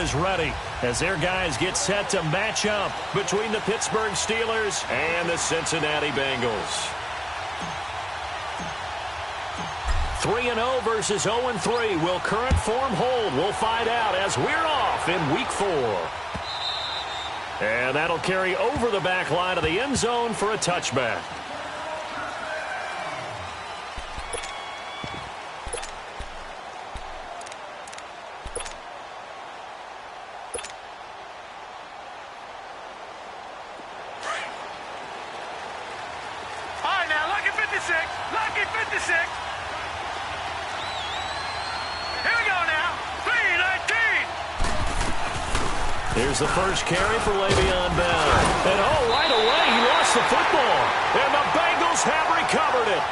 is ready as their guys get set to match up between the Pittsburgh Steelers and the Cincinnati Bengals. 3-0 versus 0-3. Will current form hold? We'll find out as we're off in Week 4. And that'll carry over the back line of the end zone for a touchback. Lucky 56. Here we go now. 3-19. Here's the first carry for Le'Veon Bell. And right away, he lost the football. And the Bengals have recovered it.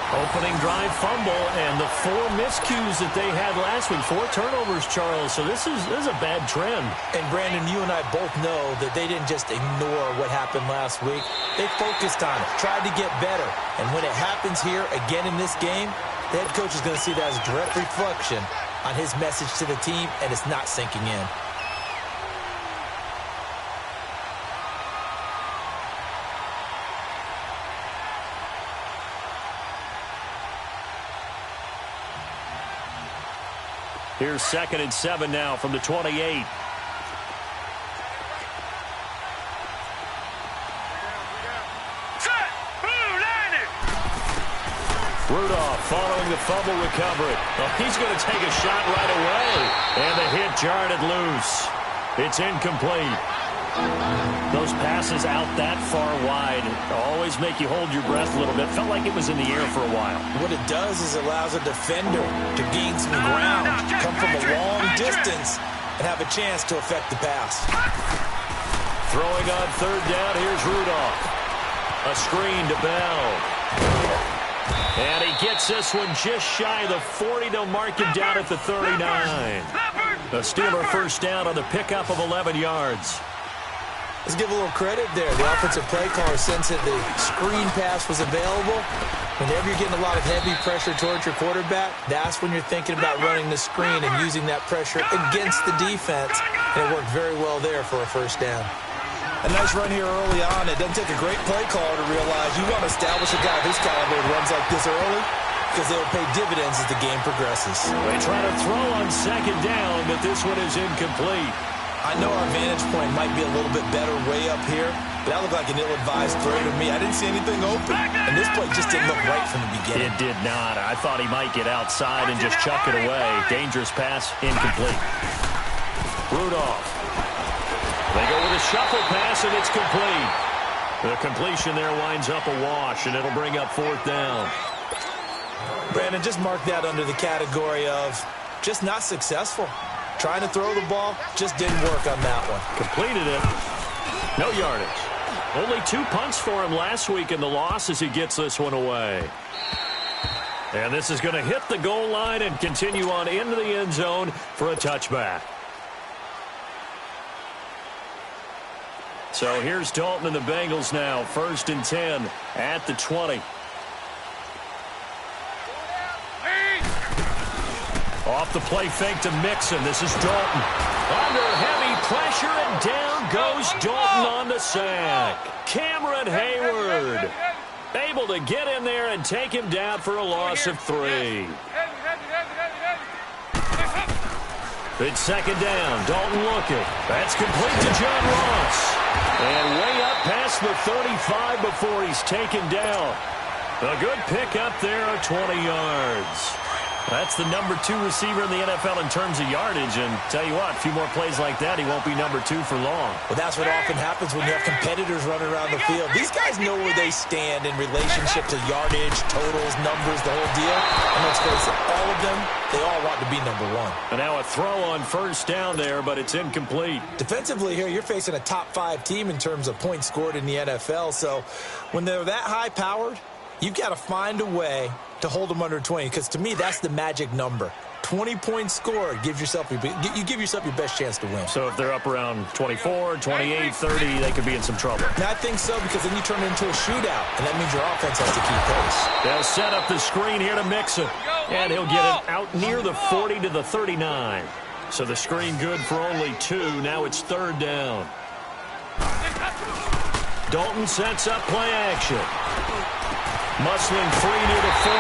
Opening drive fumble and the 4 miscues that they had last week. 4 turnovers, Charles. So this is a bad trend. And, Brandon, you and I both know that they didn't just ignore what happened last week. They focused on it, tried to get better. And when it happens here again in this game, the head coach is going to see that as a direct reflection on his message to the team, and it's not sinking in. Here's 2nd and 7 now from the 28. Rudolph following the fumble recovery. Well, he's going to take a shot right away. And the hit jarred it loose. It's incomplete. Those passes out that far wide always make you hold your breath a little bit. Felt like it was in the air for a while. What it does is allows a defender to gain some ground, come from a long distance, and have a chance to affect the pass. Throwing on 3rd down, here's Rudolph. A screen to Bell. And he gets this one just shy of the 40. They'll mark him down at the 39. A Steeler first down on the pickup of 11 yards. Let's give a little credit there. The offensive play caller sensed that the screen pass was available. Whenever you're getting a lot of heavy pressure towards your quarterback, that's when you're thinking about running the screen and using that pressure against the defense. And it worked very well there for a first down. A nice run here early on. It doesn't take a great play caller to realize you want to establish a guy of his caliber who runs like this early, because they'll pay dividends as the game progresses. They try to throw on 2nd down, but this one is incomplete. I know our vantage point might be a little bit better way up here, but that looked like an ill-advised throw to me. I didn't see anything open, and this play just didn't look right from the beginning. It did not. I thought he might get outside and just chuck it away. Dangerous pass, incomplete. Rudolph. They go with a shuffle pass, and it's complete. The completion there winds up a wash, and it'll bring up 4th down. Brandon, just mark that under the category of just not successful. Trying to throw the ball, just didn't work on that one. Completed it. No yardage. Only 2 punts for him last week in the loss as he gets this one away. And this is going to hit the goal line and continue on into the end zone for a touchback. So here's Dalton and the Bengals now. 1st and 10 at the 20. Off the play fake to Mixon. This is Dalton. Under heavy pressure, and down goes Dalton on the sack. Cameron Hayward able to get in there and take him down for a loss of 3. It's 2nd down. Dalton looking. That's complete to John Ross. And way up past the 35 before he's taken down. A good pickup there at 20 yards. That's the number 2 receiver in the NFL in terms of yardage. And tell you what, a few more plays like that, he won't be number 2 for long. Well, that's what often happens when you have competitors running around the field. These guys know where they stand in relationship to yardage, totals, numbers, the whole deal. And let's face it, all of them, they all want to be number 1. And now a throw on 1st down there, but it's incomplete. Defensively here, you're facing a top 5 team in terms of points scored in the NFL. So when they're that high-powered, you've got to find a way to hold them under 20, because to me, that's the magic number. 20 points scored gives yourself you give yourself your best chance to win. So if they're up around 24, 28, 30, they could be in some trouble. Now, I think so, because then you turn it into a shootout, and that means your offense has to keep pace. They'll set up the screen here to Mixon, and he'll get it out near the 40 to the 39. So the screen good for only 2. Now it's 3rd down. Dalton sets up play action. Muscling free near the 40.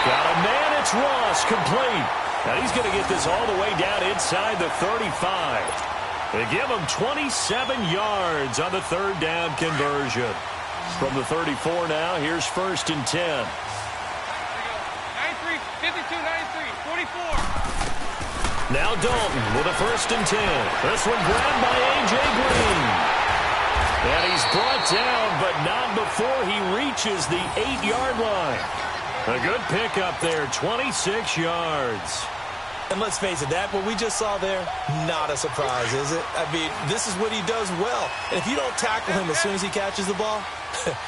Got a man. It's Ross. Complete. Now he's going to get this all the way down inside the 35. They give him 27 yards on the 3rd down conversion. From the 34 now, here's 1st and 10. 93, 52, 93, 44. Now Dalton with a 1st and 10. This one grabbed by A.J. Green. And he's brought down, but not before he reaches the 8-yard line. A good pickup there, 26 yards. And let's face it, that what we just saw there, not a surprise, is it? I mean, this is what he does well. And if you don't tackle him as soon as he catches the ball,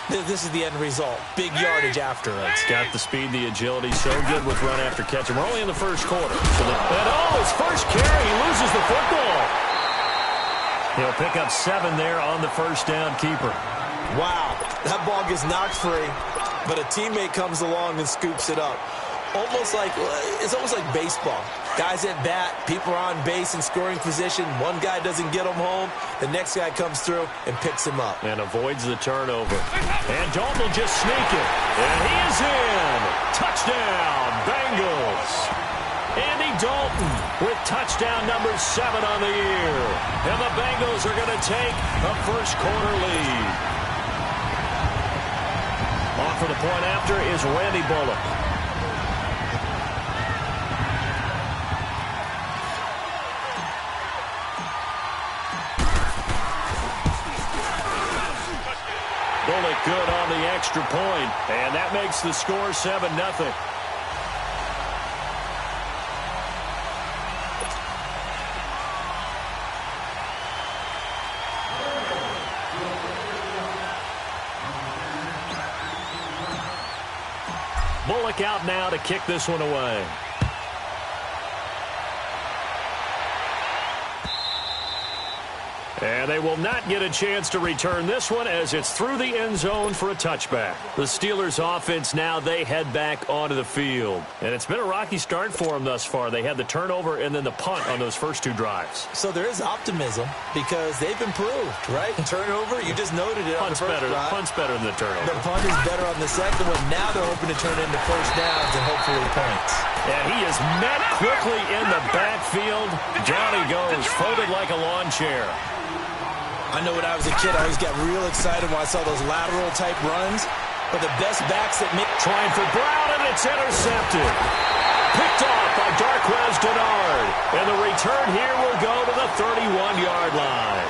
this is the end result. Big yardage after it. It's got the speed, the agility, so good with run after catch. And we're only in the 1st quarter. His first carry, he loses the football. He'll pick up 7 there on the 1st down keeper. Wow, that ball gets knocked free, but a teammate comes along and scoops it up. It's almost like baseball. Guys at bat, people are on base in scoring position. One guy doesn't get him home. The next guy comes through and picks him up. And avoids the turnover. And Dalton will just sneak it. And he is in. Touchdown, Bengals. Andy Dalton with touchdown number 7 on the year. And the Bengals are going to take a 1st quarter lead. On for the point after is Randy Bullock. Bullock good on the extra point, and that makes the score 7-0. Bullock out now to kick this one away. And they will not get a chance to return this one as it's through the end zone for a touchback. The Steelers offense now, they head back onto the field. And it's been a rocky start for them thus far. They had the turnover and then the punt on those first 2 drives. So there is optimism because they've improved, right? Turnover, you just noted it on the first drive. Punt's better than the turnover. The punt is better on the second one. Now they're hoping to turn into 1st downs and hopefully points. And he is met quickly in the backfield. Down he goes, folded like a lawn chair. I know when I was a kid, I always got real excited when I saw those lateral-type runs. But the best backs that make... Trying for Brown, and it's intercepted. Picked off by Darquez Denard. And the return here will go to the 31-yard line.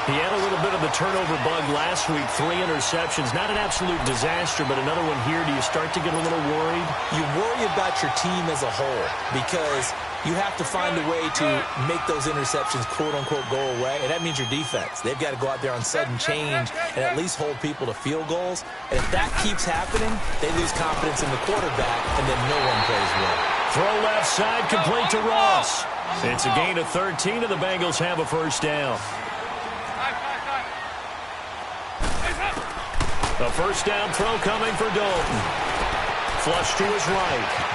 He had a little bit of the turnover bug last week. 3 interceptions. Not an absolute disaster, but another one here. Do you start to get a little worried? You worry about your team as a whole because you have to find a way to make those interceptions, quote-unquote, go away. And that means your defense. They've got to go out there on sudden change and at least hold people to field goals. And if that keeps happening, they lose confidence in the quarterback, and then no one plays well. Throw left side, complete to Ross. It's a gain of 13, and the Bengals have a 1st down. A 1st down throw coming for Dalton. Flush to his right.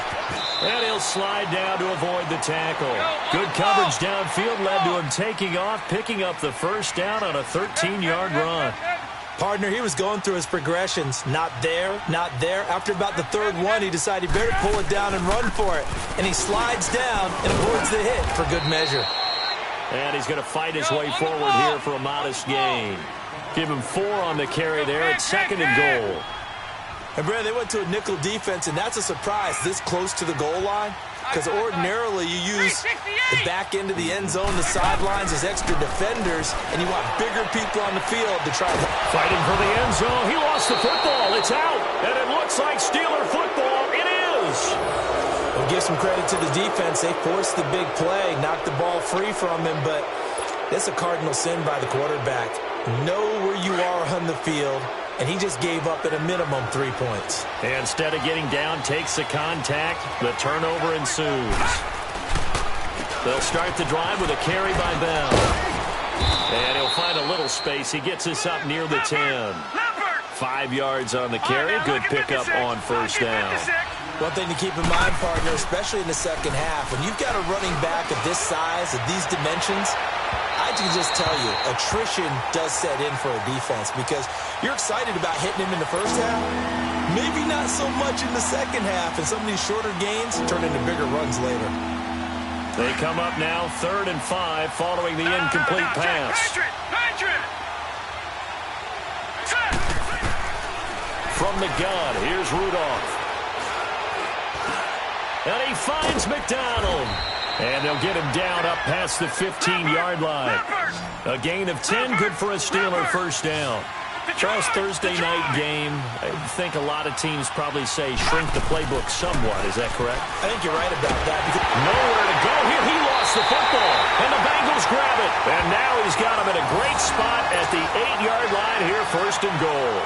And he'll slide down to avoid the tackle. Good coverage downfield led to him taking off, picking up the 1st down on a 13-yard run. Partner, he was going through his progressions. Not there, not there. After about the 3rd one, he decided he better pull it down and run for it. And he slides down and avoids the hit for good measure. And he's going to fight his way forward here for a modest gain. Give him 4 on the carry there. It's 2nd and goal. And, Brad, they went to a nickel defense, and that's a surprise this close to the goal line because ordinarily you use the back end of the end zone, the sidelines as extra defenders, and you want bigger people on the field to try to... Fighting for the end zone. He lost the football. It's out, and it looks like Steeler football. It is. We'll give some credit to the defense. They forced the big play, knocked the ball free from him, but that's a cardinal sin by the quarterback. Know where you are on the field, and he just gave up at a minimum 3 points. And instead of getting down, takes the contact. The turnover ensues. They'll start the drive with a carry by Bell. And he'll find a little space. He gets us up near the 10. 5 yards on the carry. Good pickup on 1st down. One thing to keep in mind, partner, especially in the second half, when you've got a running back of this size, of these dimensions, I can just tell you, attrition does set in for a defense because you're excited about hitting him in the first half. Maybe not so much in the second half, and some of these shorter gains turn into bigger runs later. They come up now 3rd and 5 following the incomplete pass. From the gun, here's Rudolph. And he finds McDonald. And they'll get him down up past the 15-yard line. A gain of 10, good for a Steeler first down. Charles, Thursday night game, I think a lot of teams probably say shrink the playbook somewhat. Is that correct? I think you're right about that. Because nowhere to go here. He lost the football. And the Bengals grab it. And now he's got him in a great spot at the 8-yard line here, 1st and goal.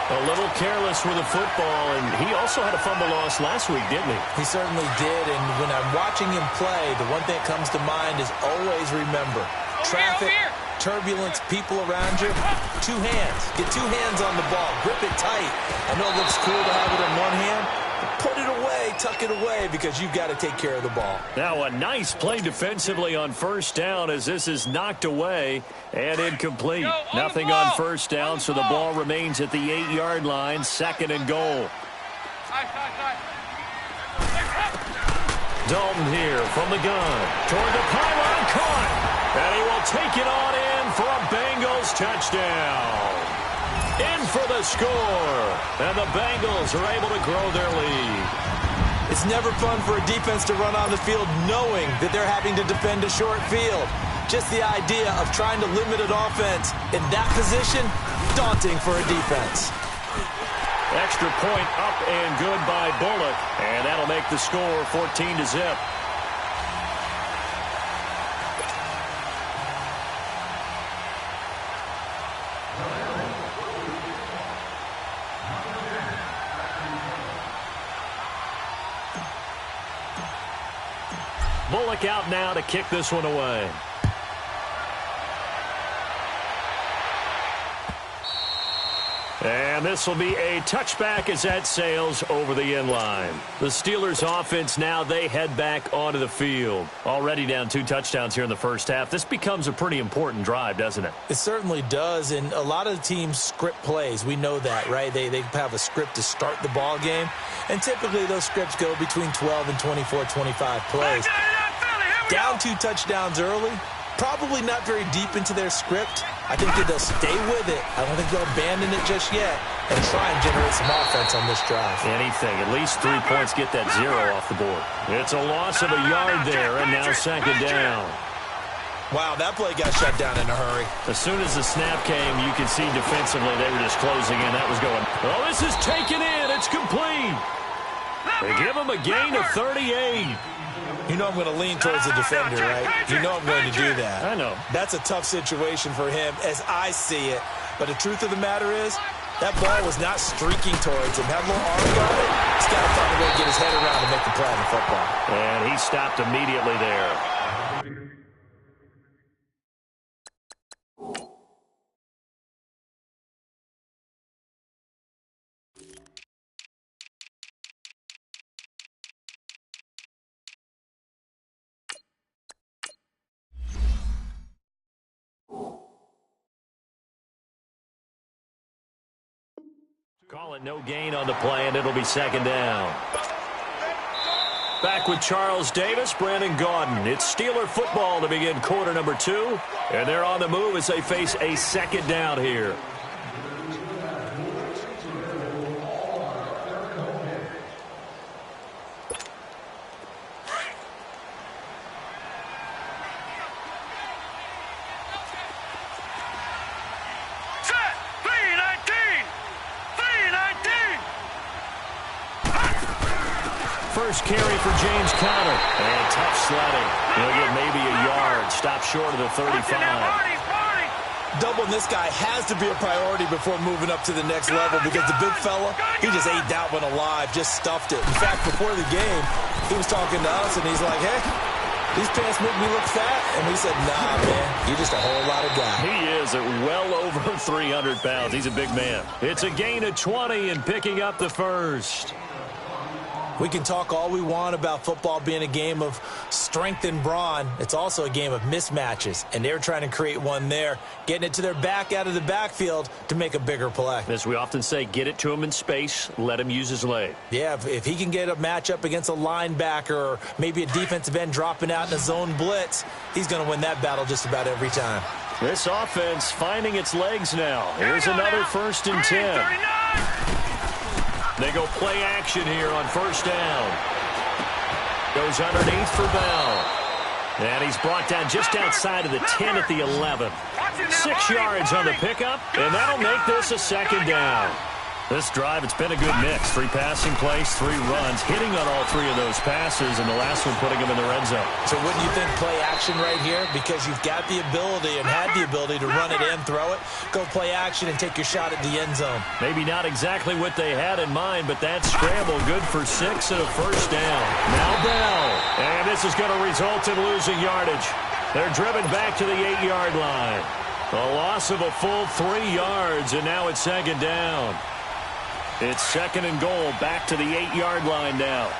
A little careless with the football, and he also had a fumble loss last week, didn't he? He certainly did, and when I'm watching him play, the one thing that comes to mind is always remember, traffic, turbulence, people around you, 2 hands. Get 2 hands on the ball. Grip it tight. I know it looks cool to have it in one hand, but put it away, tuck it away, because you've got to take care of the ball. Now a nice play defensively on 1st down as this is knocked away and incomplete. Nothing on 1st down, so the ball remains at the 8-yard line, 2nd and goal. Dalton here from the gun. Toward the pylon, caught. And he will take it on in for a Bengals touchdown. In for the score. And the Bengals are able to grow their lead. It's never fun for a defense to run on the field knowing that they're having to defend a short field. Just the idea of trying to limit an offense in that position, daunting for a defense. Extra point up and good by Bullock. And that'll make the score 14-0. Bullock out now to kick this one away. And this will be a touchback as that sails over the end line. The Steelers offense now, they head back onto the field. Already down 2 touchdowns here in the first half. This becomes a pretty important drive, doesn't it? It certainly does, and a lot of teams script plays. We know that, right? They have a script to start the ball game, and typically those scripts go between 12 and 24, 25 plays. Down 2 touchdowns early, probably not very deep into their script. I think that they'll stay with it. I don't think they'll abandon it just yet and try and generate some offense on this drive. Anything. At least 3 points, get that 0 off the board. It's a loss of a yard there, and now 2nd down. Wow, that play got shut down in a hurry. As soon as the snap came, you could see defensively they were just closing in. That was going, oh, this is taken in. It's complete. They give him a gain of 38. You know I'm going to lean towards the defender, right? You know I'm going to do that. I know. That's a tough situation for him as I see it. But the truth of the matter is, that ball was not streaking towards him. Had a little arm on it. He's got to find a way to get his head around and make the play on the football. And he stopped immediately there. Call it no gain on the play, and it'll be 2nd down. Back with Charles Davis, Brandon Gaudin. It's Steeler football to begin quarter number 2, and they're on the move as they face a 2nd down here. First carry for James Conner. And tough sledding. He'll get maybe a yard. Stop short of the 35. Doubling this guy has to be a priority before moving up to the next level because the big fella, he just ate that one alive, just stuffed it. In fact, before the game, he was talking to us, and he's like, hey, these pants make me look fat. And we said, nah, man, you're just a whole lot of guy. He is at well over 300 pounds. He's a big man. It's a gain of 20 and picking up the first. We can talk all we want about football being a game of strength and brawn. It's also a game of mismatches, and they're trying to create one there, getting it to their back out of the backfield to make a bigger play. As we often say, get it to him in space, let him use his leg. Yeah, if he can get a matchup against a linebacker or maybe a defensive end dropping out in a zone blitz, he's going to win that battle just about every time. This offense finding its legs now. Here's another 1st and 10. They go play action here on 1st down. Goes underneath for Bell. And he's brought down just outside of the 10 at the 11. 6 yards on the pickup, and that'll make this a 2nd down. This drive, it's been a good mix. 3 passing plays, 3 runs, hitting on all 3 of those passes, and the last one putting them in the red zone. So wouldn't you think play action right here? Because you've got the ability and had the ability to run it and throw it. Go play action and take your shot at the end zone. Maybe not exactly what they had in mind, but that scramble good for 6 and a 1st down. Now Bell. And this is going to result in losing yardage. They're driven back to the 8-yard line. A loss of a full 3 yards, and now it's 2nd down. It's 2nd and goal, back to the 8-yard line now.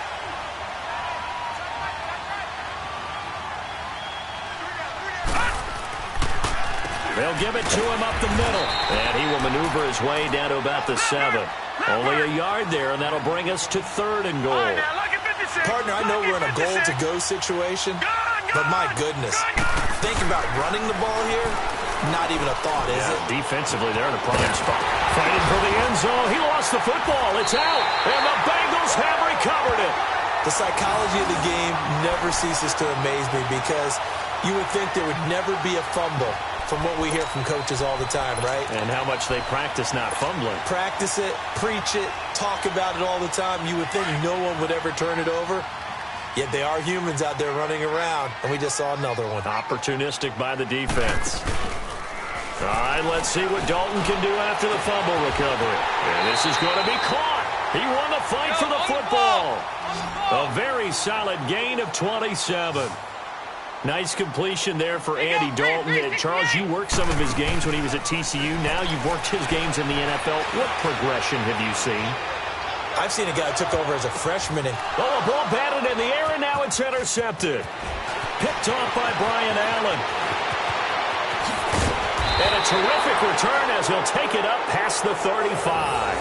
They'll give it to him up the middle. And he will maneuver his way down to about the 7. Only a yard there, and that'll bring us to 3rd and goal. Partner, I know we're in a goal-to-go situation, but my goodness, think about running the ball here. Not even a thought, is it? Defensively, they're in a prime spot. Fighting for the end zone. He lost the football. It's out. And the Bengals have recovered it. The psychology of the game never ceases to amaze me because you would think there would never be a fumble from what we hear from coaches all the time, right? And how much they practice not fumbling. Practice it, preach it, talk about it all the time. You would think no one would ever turn it over. Yet they are humans out there running around, and we just saw another one. Opportunistic by the defense. All right, let's see what Dalton can do after the fumble recovery. And this is going to be caught. He won the fight for the football. A very solid gain of 27. Nice completion there for Andy Dalton. Charles, you worked some of his games when he was at TCU. Now you've worked his games in the NFL. What progression have you seen? I've seen a guy who took over as a freshman. A ball batted in the air, and now it's intercepted. Picked off by Brian Allen. And a terrific return as he'll take it up past the 35.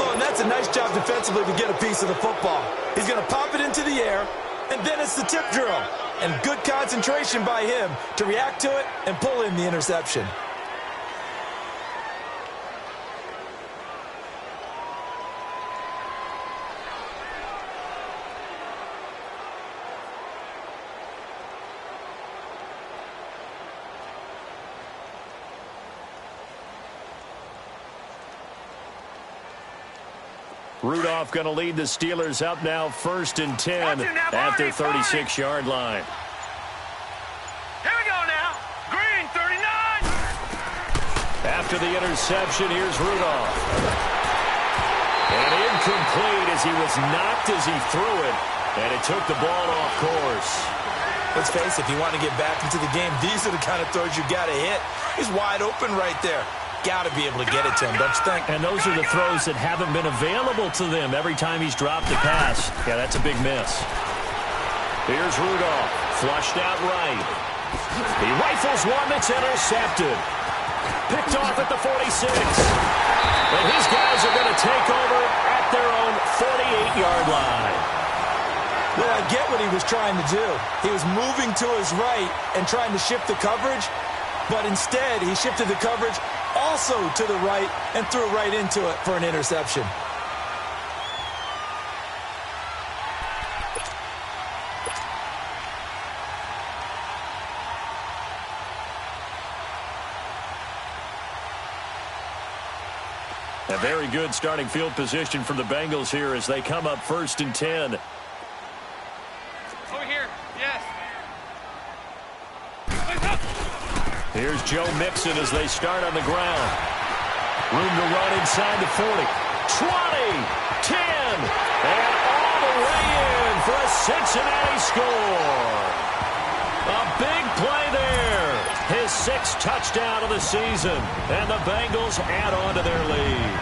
Oh, and that's a nice job defensively to get a piece of the football. He's going to pop it into the air, and then it's the tip drill. And good concentration by him to react to it and pull in the interception. Rudolph going to lead the Steelers up now 1st and 10 at their 36-yard line. Here we go now. Green, 39. After the interception, here's Rudolph. And incomplete as he was knocked as he threw it. And it took the ball off course. Let's face it, if you want to get back into the game, these are the kind of throws you got to hit. He's wide open right there. Got to be able to get it to him, don't you think? And those are the throws that haven't been available to them every time he's dropped a pass. Yeah, that's a big miss. Here's Rudolph, flushed out right. He rifles one that's intercepted. Picked off at the 46. And his guys are going to take over at their own 48-yard line. Well, I get what he was trying to do. He was moving to his right and trying to shift the coverage, but instead he shifted the coverage also to the right and threw right into it for an interception. A very good starting field position for the Bengals here as they come up 1st and 10. Over here. Yes. Here's Joe Mixon as they start on the ground. Room to run inside the 40. 20, 10, and all the way in for a Cincinnati score. A big play there. His 6th touchdown of the season, and the Bengals add on to their lead.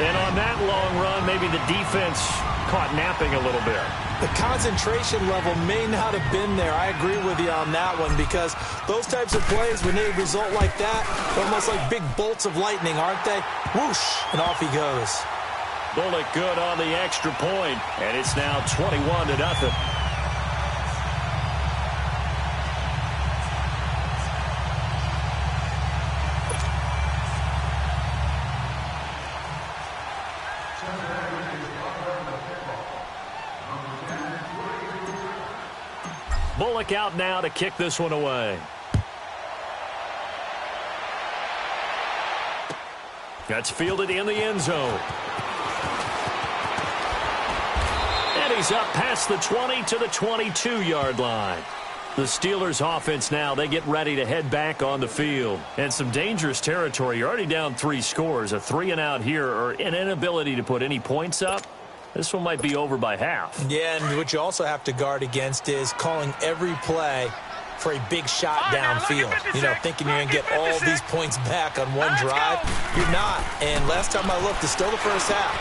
And on that long run, maybe the defense caught napping a little bit. The concentration level may not have been there. I agree with you on that one, because those types of plays, when they result like that, they're almost like big bolts of lightning, aren't they? Whoosh, and off he goes. Bullock good on the extra point, and it's now 21-0. Bullock out now to kick this one away. That's fielded in the end zone. And he's up past the 20 to the 22-yard line. The Steelers offense now, they get ready to head back on the field. And some dangerous territory. You're already down 3 scores. A 3-and-out here, or an inability to put any points up. This one might be over by half. Yeah, and what you also have to guard against is calling every play for a big shot downfield. You know, thinking you're going to get all these points back on one drive. You're not. And last time I looked, it's still the first half.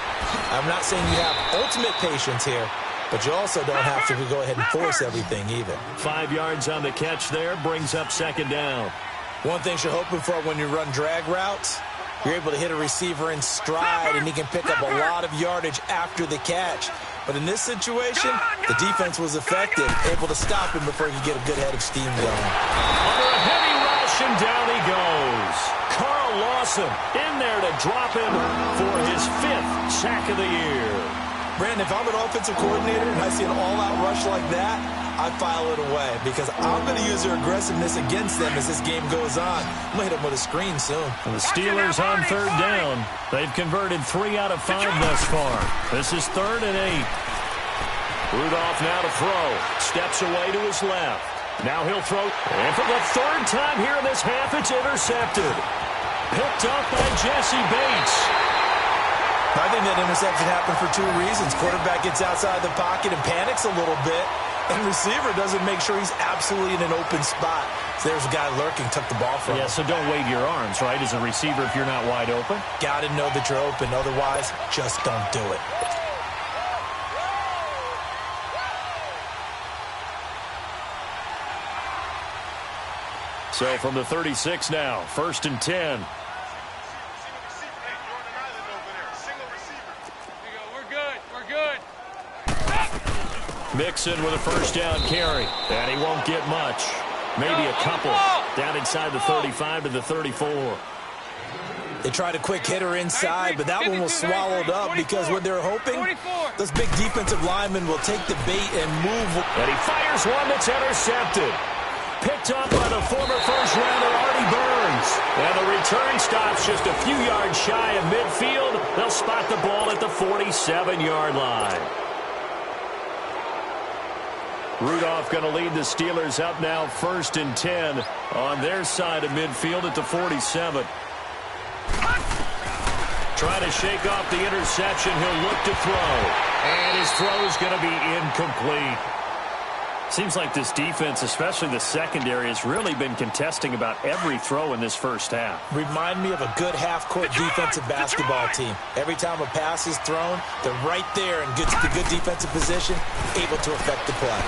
I'm not saying you have ultimate patience here, but you also don't have to go ahead and force everything either. 5 yards on the catch there, brings up second down. One thing you're hoping for when you run drag routes, you're able to hit a receiver in stride, and he can pick up a lot of yardage after the catch. But in this situation, the defense was effective, able to stop him before he could get a good head of steam going. Under a heavy rush, and down he goes. Carl Lawson in there to drop him for his 5th sack of the year. Brandon, if I'm an offensive coordinator and I see an all-out rush like that, I file it away, because I'm going to use their aggressiveness against them as this game goes on. I'm going to hit them with a screen soon. And the Steelers on 3rd down. They've converted 3 out of 5 thus far. This is 3rd and 8. Rudolph now to throw. Steps away to his left. Now he'll throw. And for the 3rd time here in this half, it's intercepted. Picked up by Jesse Bates. I think that interception happened for 2 reasons. Quarterback gets outside the pocket and panics a little bit, and receiver doesn't make sure he's absolutely in an open spot. So there's a guy lurking, took the ball from him. Yeah, so don't wave your arms, right, as a receiver if you're not wide open? Got to know that you're open. Otherwise, just don't do it. So from the 36 now, 1st and 10. Mixon with a 1st down carry, and he won't get much. Maybe a couple down inside the 35 to the 34. They tried a quick hitter inside, but that one was swallowed up because what they're hoping, those big defensive linemen will take the bait and move. And he fires one that's intercepted. Picked up by the former first-rounder Artie Burns. And the return stops just a few yards shy of midfield. They'll spot the ball at the 47-yard line. Rudolph going to lead the Steelers up now 1st and 10 on their side of midfield at the 47. Trying to shake off the interception. He'll look to throw. And his throw is going to be incomplete. Seems like this defense, especially the secondary, has really been contesting about every throw in this first half. Remind me of a good half-court defensive basketball team. Every time a pass is thrown, they're right there and gets the good defensive position, able to affect the play.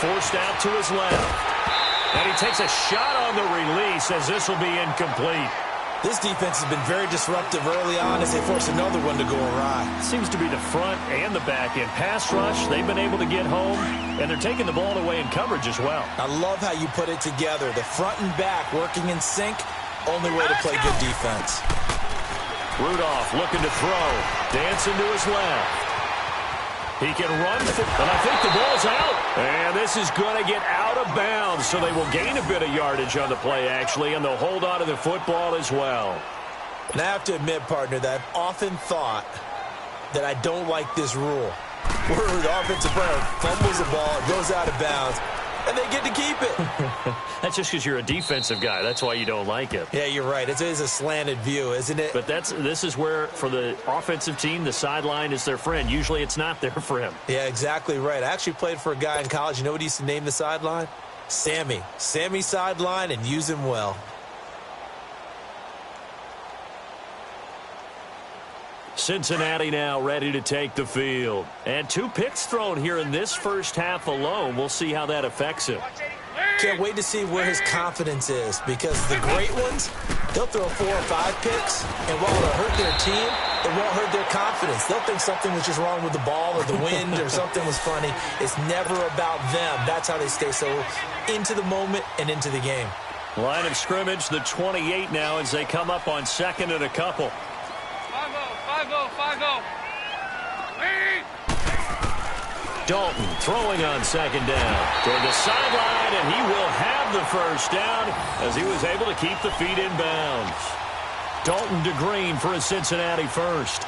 Forced out to his left. And he takes a shot on the release as this will be incomplete. This defense has been very disruptive early on as they force another one to go awry. Seems to be the front and the back end. Pass rush, they've been able to get home, and they're taking the ball away in coverage as well. I love how you put it together. The front and back working in sync, only way to play good defense. Rudolph looking to throw. Dancing to his left. He can run, and I think the ball's out. And this is going to get out of bounds, so they will gain a bit of yardage on the play, actually, and they'll hold on to the football as well. And I have to admit, partner, that I've often thought that I don't like this rule, where the offensive player fumbles the ball, it goes out of bounds, and they get to keep it. That's just because you're a defensive guy. That's why you don't like it. Yeah, you're right. It is a slanted view, isn't it? But this is where, for the offensive team, the sideline is their friend. Usually it's not there for him. Yeah, exactly right. I actually played for a guy in college. You know what he used to name the sideline? Sammy. Sammy sideline, and use him well. Cincinnati now ready to take the field. And 2 picks thrown here in this first half alone. We'll see how that affects him. Can't wait to see where his confidence is, because the great ones, they'll throw 4 or 5 picks, and while it'll hurt their team, it won't hurt their confidence. They'll think something was just wrong with the ball or the wind or something was funny. It's never about them. That's how they stay so into the moment and into the game. Line of scrimmage, the 28 now as they come up on 2nd and a couple. 5-0, 5-0. Dalton throwing on 2nd down toward the sideline, and he will have the first down as he was able to keep the feet in bounds. Dalton to Green for a Cincinnati first.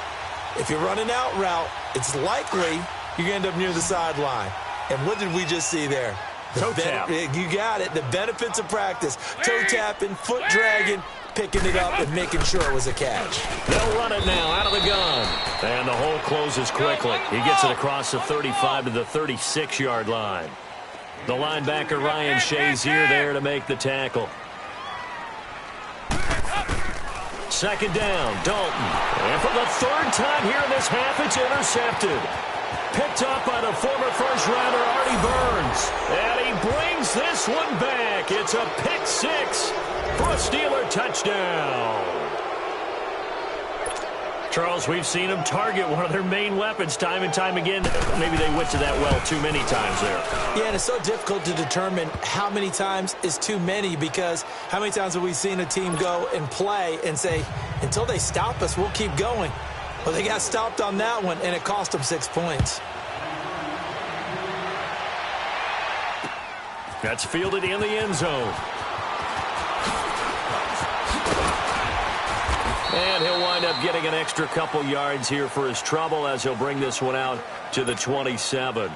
If you're running out route, it's likely you're going to end up near the sideline. And what did we just see there? Toe tap. You got it. The benefits of practice. Toe tapping, foot dragging, picking it up, and making sure it was a catch. They'll run it now out of the gun. And the hole closes quickly. He gets it across the 35 to the 36-yard line. The linebacker, Ryan Shazier, there to make the tackle. 2nd down, Dalton. And for the 3rd time here in this half, it's intercepted. Picked up by the former first-rounder, Artie Burns. And he brings this one back. It's a pick 6 for a Steeler touchdown. Charles, we've seen them target one of their main weapons time and time again. Maybe they went to that well too many times there. Yeah, and it's so difficult to determine how many times is too many, because how many times have we seen a team go and play and say, until they stop us, we'll keep going. Well, they got stopped on that one, and it cost them 6 points. That's fielded in the end zone. And he'll wind up getting an extra couple yards here for his trouble as he'll bring this one out to the 27.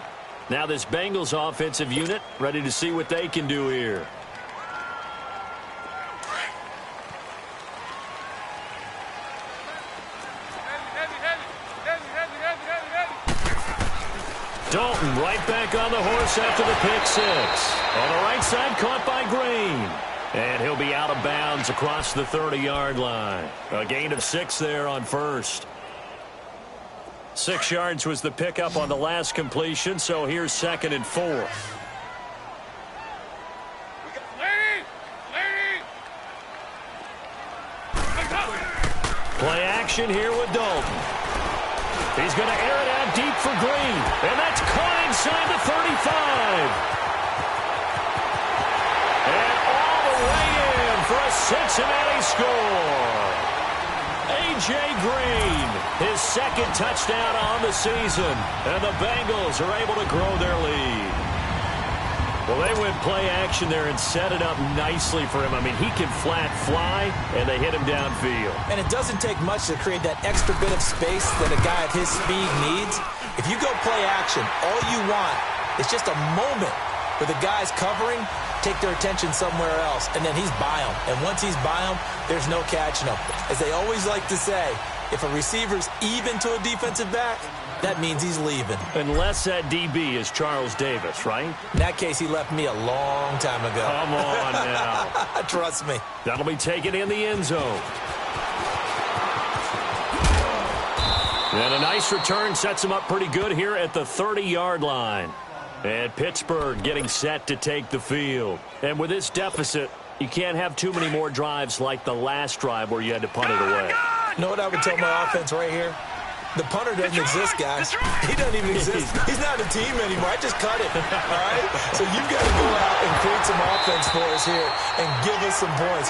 Now this Bengals offensive unit ready to see what they can do here. Dalton right back on the horse after the pick 6. On the right side, caught by Green. And he'll be out of bounds across the 30-yard line. A gain of 6 there on first. 6 yards was the pickup on the last completion, so here's 2nd and 4. Play action here with Dalton. He's going to air it out deep for Green. And that's caught inside the 35. And all the way in for a Cincinnati score. A.J. Green, his 2nd touchdown on the season. And the Bengals are able to grow their lead. Well, they went play action there and set it up nicely for him. I mean, he can flat fly, and they hit him downfield. And it doesn't take much to create that extra bit of space that a guy of his speed needs. If you go play action, all you want is just a moment where the guy's covering, take their attention somewhere else, and then he's by him. And once he's by him, there's no catching him. As they always like to say, if a receiver's even to a defensive back, that means he's leaving. Unless that DB is Charles Davis, right? In that case, he left me a long time ago. Come on now. Trust me. That'll be taken in the end zone. And a nice return sets him up pretty good here at the 30-yard line. And Pittsburgh getting set to take the field. And with this deficit, you can't have too many more drives like the last drive where you had to punt it away. You know what I would tell my offense right here? The punter doesn't exist, guys. He doesn't even exist. He's not a team anymore. I just cut it, all right? So you've got to go out and create some offense for us here and give us some points.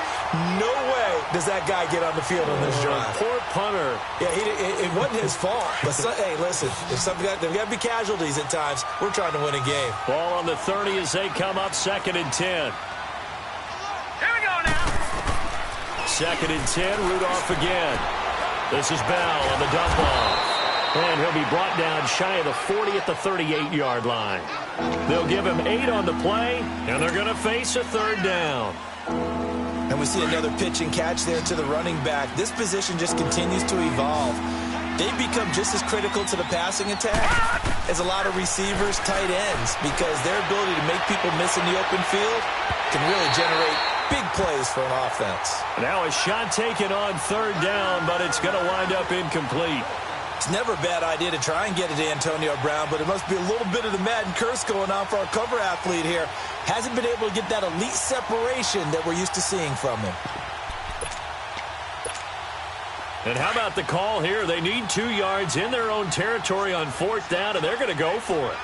No way does that guy get on the field on this drive. Poor punter. Yeah, it wasn't his fault. But, hey, listen, if there's got to be casualties at times. We're trying to win a game. Ball on the 30 as they come up 2nd and 10. Here we go now. 2nd and 10, Rudolph again. This is Bell on the dump off. And he'll be brought down shy of the 40 at the 38-yard line. They'll give him 8 on the play, and they're going to face a 3rd down. And we see another pitch and catch there to the running back. This position just continues to evolve. They become just as critical to the passing attack as a lot of receivers, tight ends, because their ability to make people miss in the open field can really generate big plays for an offense. Now a shot taken on third down, but it's going to wind up incomplete. It's never a bad idea to try and get it to Antonio Brown, but it must be a little bit of the Madden curse going on for our cover athlete here. Hasn't been able to get that elite separation that we're used to seeing from him. And how about the call here? They need 2 yards in their own territory on fourth down, and they're going to go for it.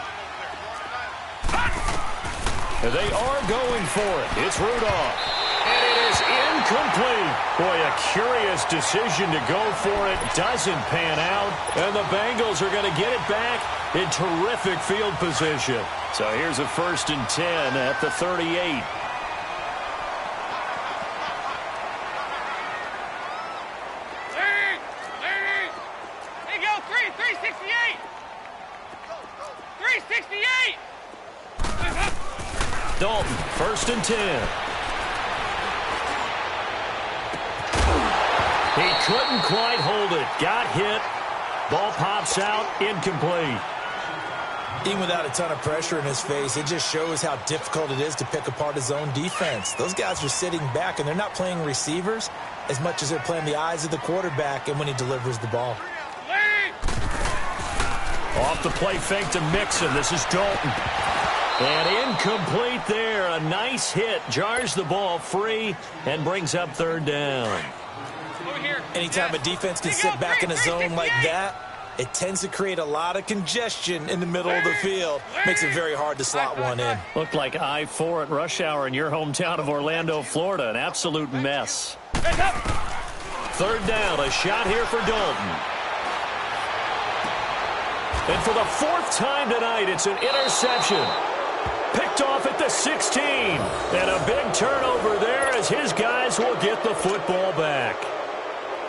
And they are going for it. It's Rudolph. And it is incomplete. Boy, a curious decision to go for it. Doesn't pan out. And the Bengals are going to get it back in terrific field position. So here's a 1st and 10 at the 38. Dalton, 1st and 10. He couldn't quite hold it. Got hit. Ball pops out. Incomplete. Even without a ton of pressure in his face, it just shows how difficult it is to pick apart his own defense. Those guys are sitting back, and they're not playing receivers as much as they're playing the eyes of the quarterback and when he delivers the ball. Off the play fake to Mixon. This is Dalton. And incomplete there. A nice hit. Jars the ball free and brings up third down. Anytime a defense can sit back in a zone like that, it tends to create a lot of congestion in the middle of the field. Makes it very hard to slot one in. Looked like I-4 at rush hour in your hometown of Orlando, Florida. An absolute mess. Third down. A shot here for Dalton. And for the 4th time tonight, it's an interception. Picked off at the 16. And a big turnover there as his guys will get the football back.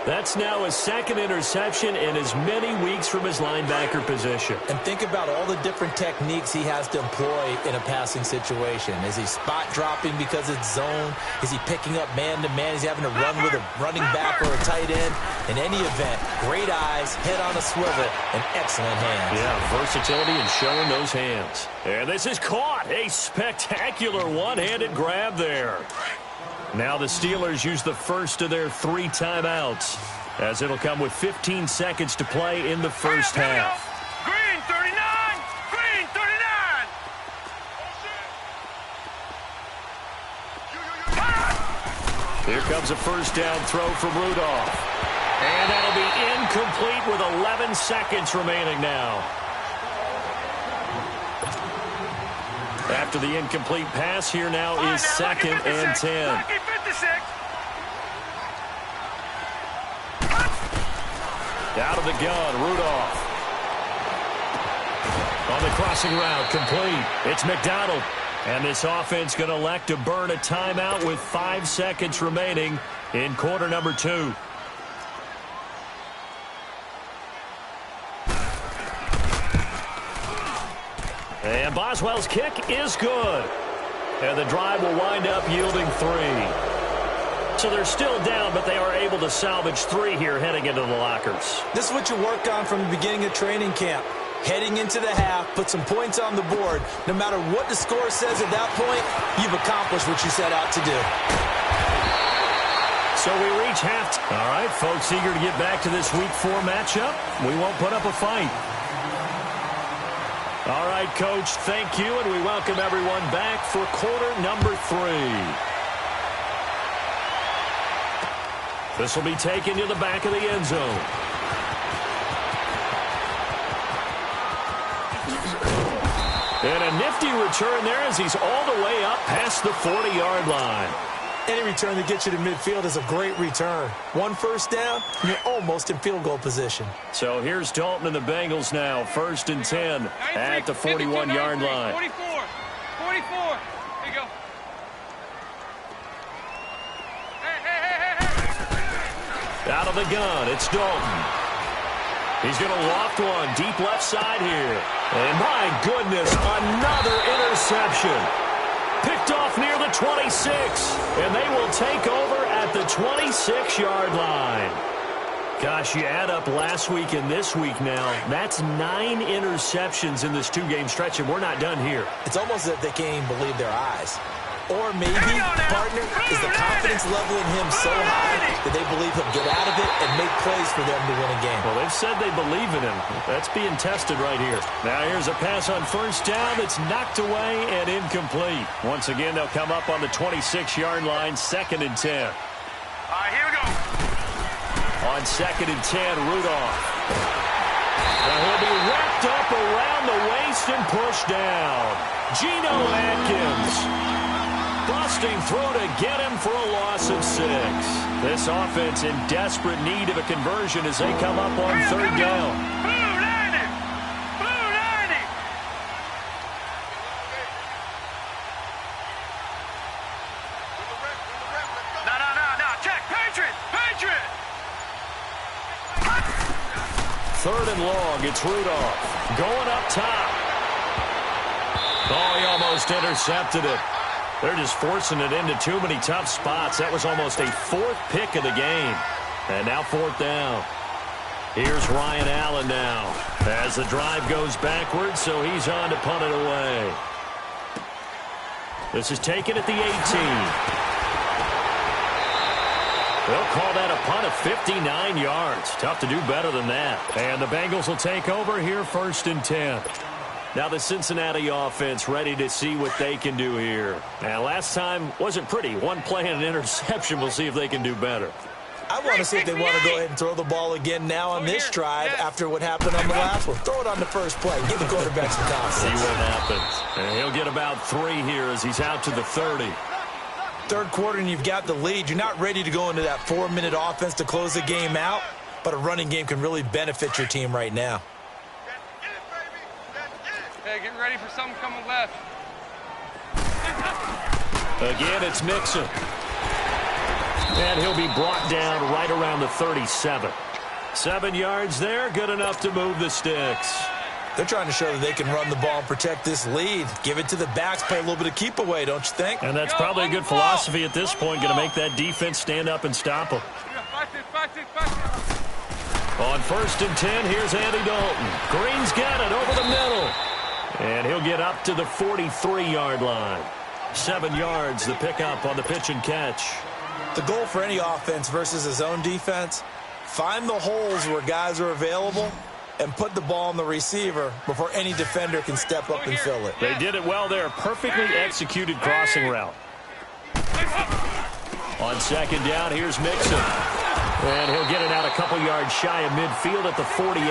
That's now his 2nd interception in as many weeks from his linebacker position. And think about all the different techniques he has to employ in a passing situation. Is he spot dropping because it's zone? Is he picking up man-to-man? Is he having to run with a running back or a tight end? In any event, great eyes, head on a swivel, and excellent hands. Yeah, versatility and showing those hands. And this is caught. A spectacular one-handed grab there. Now the Steelers use the first of their 3 timeouts, as it'll come with 15 seconds to play in the first half. Green 39! Green 39! Here comes a first down throw from Rudolph. And that'll be incomplete with 11 seconds remaining now. After the incomplete pass, here now is 2nd and 10. Out of the gun, Rudolph. On the crossing route, complete. It's McDonald. And this offense going to elect to burn a timeout with 5 seconds remaining in quarter number 2. And Boswell's kick is good. And the drive will wind up yielding 3. So they're still down, but they are able to salvage 3 here heading into the lockers. This is what you work on from the beginning of training camp. Heading into the half, put some points on the board. No matter what the score says at that point, you've accomplished what you set out to do. So we reach half. All right, folks, eager to get back to this Week 4 matchup. We won't put up a fight. All right, Coach, thank you, and we welcome everyone back for quarter number 3. This will be taken to the back of the end zone. And a nifty return there as he's all the way up past the 40-yard line. Any return that gets you to midfield is a great return. 1 first down, and you're almost in field goal position. So here's Dalton and the Bengals now, 1st and 10 at the 41-yard line. 44. 44. Here you go. Out of the gun, it's Dalton. He's going to loft one deep left side here. And my goodness, another interception. Picked off near the 26. And they will take over at the 26-yard line. Gosh, you add up last week and this week now. That's 9 interceptions in this 2-game stretch, and we're not done here. It's almost as if they can't even believe their eyes. Or maybe, partner, is the confidence level in him so high that they believe he'll get out of it and make plays for them to win a game. Well, they've said they believe in him. That's being tested right here. Now here's a pass on first down that's knocked away and incomplete. Once again, they'll come up on the 26-yard line, 2nd and 10. All right, here we go. On 2nd and 10, Rudolph. Now he'll be wrapped up around the waist and pushed down. Geno Atkins. Busting through to get him for a loss of 6. This offense in desperate need of a conversion as they come up on 3rd down. Blue 90. Blue 90. No. Check. Patriot. Patriot. 3rd and long. It's Rudolph. Going up top. Oh, he almost intercepted it. They're just forcing it into too many tough spots. That was almost a 4th pick of the game. And now 4th down. Here's Ryan Allen now. As the drive goes backwards, so he's on to punt it away. This is taken at the 18. They'll call that a punt of 59 yards. Tough to do better than that. And the Bengals will take over here 1st and 10. Now the Cincinnati offense ready to see what they can do here. Now last time wasn't pretty. One play and an interception. We'll see if they can do better. I want to see if they want to go ahead and throw the ball again now on this drive after what happened on the last one. Throw it on the first play. Give the quarterback some confidence. See what happens. And he'll get about 3 here as he's out to the 30. 3rd quarter and you've got the lead. You're not ready to go into that 4-minute offense to close the game out, but a running game can really benefit your team right now. Hey, get ready for something coming left. Again, it's Mixon. And he'll be brought down right around the 37. 7 yards there, good enough to move the sticks. They're trying to show that they can run the ball and protect this lead. Give it to the backs, play a little bit of keep away, don't you think? And that's probably a good philosophy at this point, going to make that defense stand up and stop them. On 1st and 10, here's Andy Dalton. Green's got it over the middle. And he'll get up to the 43-yard line. 7 yards, the pickup on the pitch and catch. The goal for any offense versus a zone defense, find the holes where guys are available and put the ball on the receiver before any defender can step up and fill it. They did it well there. Perfectly executed crossing route. On 2nd down, here's Mixon. And he'll get it out a couple yards shy of midfield at the 48.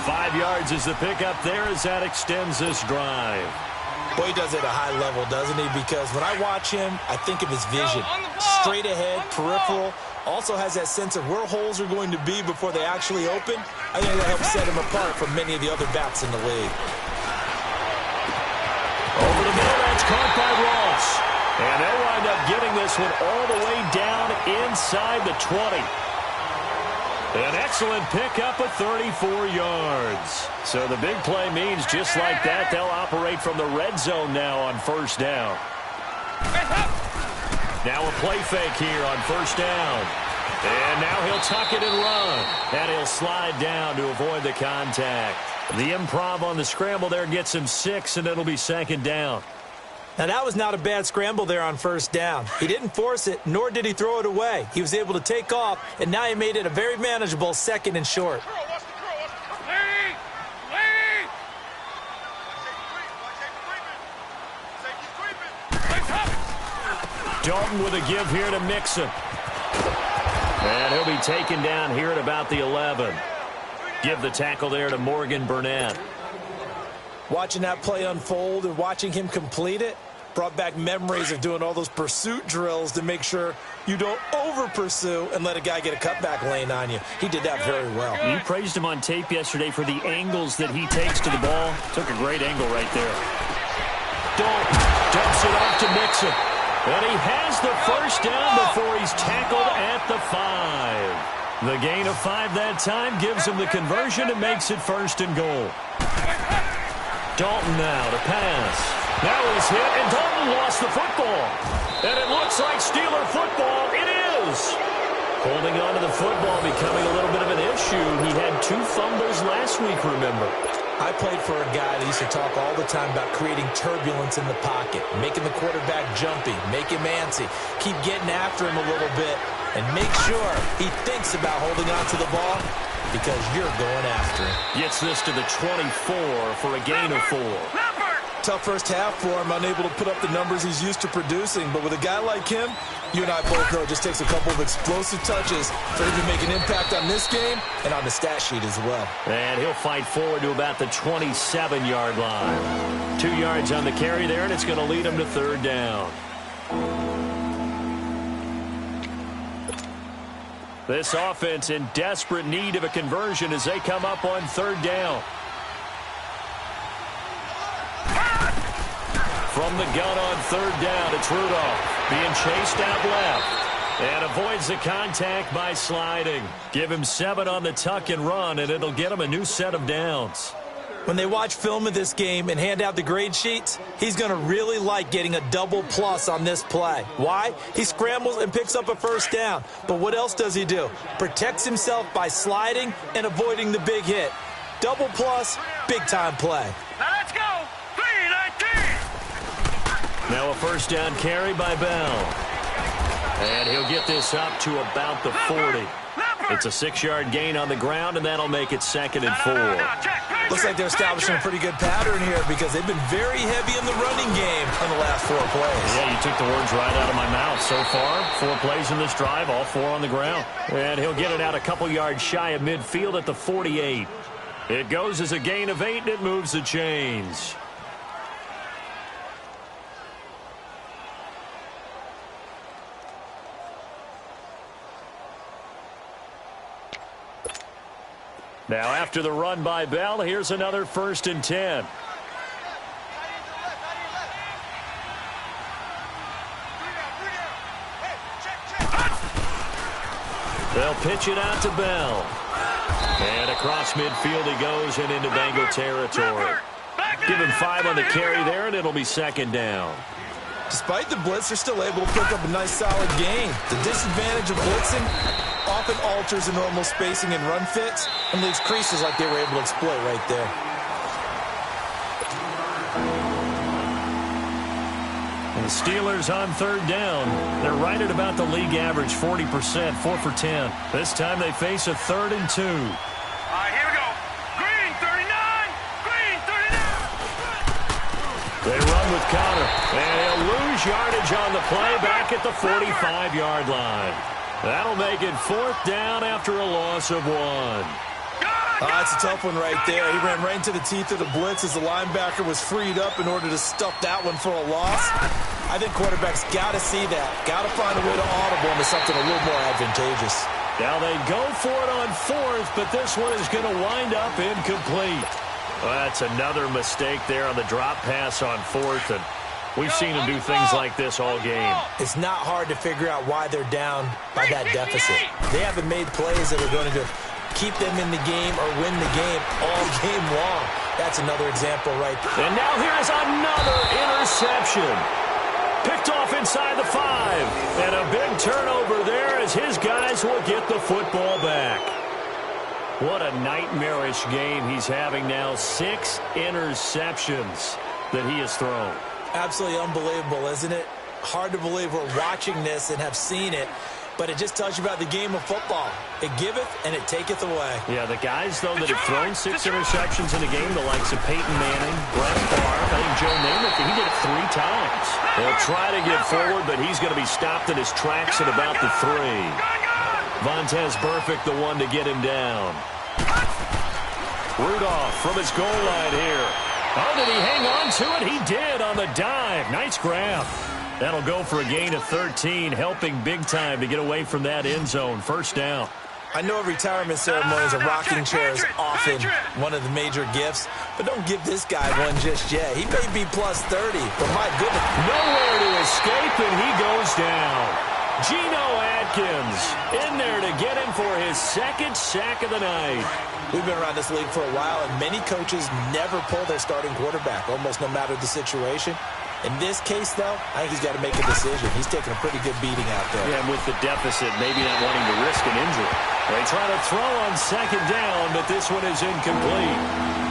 5 yards is the pickup there as that extends this drive. Boy, he does it at a high level, doesn't he? Because when I watch him, I think of his vision. Straight ahead, peripheral. Also has that sense of where holes are going to be before they actually open. I think that helps set him apart from many of the other backs in the league. Over the middle, that's caught by Ross. And they'll wind up getting this one all the way down inside the 20. An excellent pickup of 34 yards. So the big play means just like that, they'll operate from the red zone now on 1st down. Now a play fake here on 1st down. And now he'll tuck it and run. And he'll slide down to avoid the contact. The improv on the scramble there gets him 6, and it'll be 2nd down. Now, that was not a bad scramble there on 1st down. He didn't force it, nor did he throw it away. He was able to take off, and now he made it a very manageable 2nd and short. Dalton with a give here to Mixon. And he'll be taken down here at about the 11. Give the tackle there to Morgan Burnett. Watching that play unfold and watching him complete it brought back memories of doing all those pursuit drills to make sure you don't over-pursue and let a guy get a cutback lane on you. He did that very well. You praised him on tape yesterday for the angles that he takes to the ball. Took a great angle right there. Dalton dumps it off to Mixon. And he has the 1st down before he's tackled at the 5. The gain of 5 that time gives him the conversion and makes it 1st and goal. Dalton now to pass. Now he's hit, and Dalton lost the football. And it looks like Steeler football. It is. Holding on to the football becoming a little bit of an issue. He had 2 fumbles last week, remember. I played for a guy that used to talk all the time about creating turbulence in the pocket, making the quarterback jumpy, make him antsy, keep getting after him a little bit, and make sure he thinks about holding on to the ball because you're going after him. Gets this to the 24 for a gain of 4. Tough first half for him, unable to put up the numbers he's used to producing. But with a guy like him, you and I both know it just takes a couple of explosive touches for him to make an impact on this game and on the stat sheet as well. And he'll fight forward to about the 27-yard line. 2 yards on the carry there, and it's going to lead him to 3rd down. This offense in desperate need of a conversion as they come up on 3rd down. From the gun on 3rd down, it's Rudolph being chased out left and avoids the contact by sliding. Give him 7 on the tuck and run, and it'll get him a new set of downs. When they watch film of this game and hand out the grade sheets, he's going to really like getting a double plus on this play. Why? He scrambles and picks up a 1st down. But what else does he do? Protects himself by sliding and avoiding the big hit. Double plus, big-time play. Now let's go. 3-19. Now a 1st down carry by Bell. And he'll get this up to about the 40. It's a 6-yard gain on the ground, and that'll make it 2nd and 4. Looks like they're establishing a pretty good pattern here because they've been very heavy in the running game on the last 4 plays. Yeah, you took the words right out of my mouth. So far, 4 plays in this drive, all 4 on the ground. And he'll get it out a couple yards shy of midfield at the 48. It goes as a gain of 8, and it moves the chains. Now, after the run by Bell, here's another 1st and 10. They'll pitch it out to Bell. And across midfield he goes and into Bengal territory. Give him 5 on the carry there, and it'll be 2nd down. Despite the blitz, they're still able to pick up a nice solid gain. The disadvantage of blitzing often alters the normal spacing and run fits and leaves creases like they were able to exploit right there. And the Steelers on 3rd down. They're right at about the league average, 40%, 4 for 10. This time they face a 3rd and 2. All right, here we go. Green 39. Green 39. They run with Connor, and he'll lose yardage on the play back at the 45-yard line. That'll make it 4th down after a loss of 1. That's a tough one right there. He ran right into the teeth of the blitz as the linebacker was freed up in order to stuff that one for a loss. I think quarterbacks got to see that. Got to find a way to audible into something a little more advantageous. Now they go for it on 4th, but this one is going to wind up incomplete. Well, that's another mistake there on the drop pass on 4th, and we've seen him do things like this all game. It's not hard to figure out why they're down by that deficit. They haven't made plays that are going to keep them in the game or win the game all game long. That's another example right there. And now here's another interception. Picked off inside the 5. And a big turnover there as his guys will get the football back. What a nightmarish game he's having now. 6 interceptions that he has thrown. Absolutely unbelievable, isn't it? Hard to believe we're watching this and have seen it, but it just tells you about the game of football. It giveth and it taketh away. Yeah, the guys, though, that have thrown 6 interceptions in a game, the likes of Peyton Manning, Brett Favre, I think Joe Namath, he did it 3 times. They'll try to get forward, but he's going to be stopped in his tracks at about the 3. Vontaze Burfict, the one to get him down. Rudolph from his goal line here. Oh, did he hang on to it? He did on the dive. Nice grab. That'll go for a gain of 13, helping big time to get away from that end zone. 1st down. I know at retirement ceremonies, a rocking chair is often one of the major gifts, but don't give this guy one just yet. He may be plus 30, but my goodness. Nowhere to escape, and he goes down. Geno Atkins in there to get him for his 2nd sack of the night. We've been around this league for a while, and many coaches never pull their starting quarterback, almost no matter the situation. In this case, though, I think he's got to make a decision. He's taking a pretty good beating out there. Yeah, and with the deficit, maybe not wanting to risk an injury. They try to throw on 2nd down, but this one is incomplete.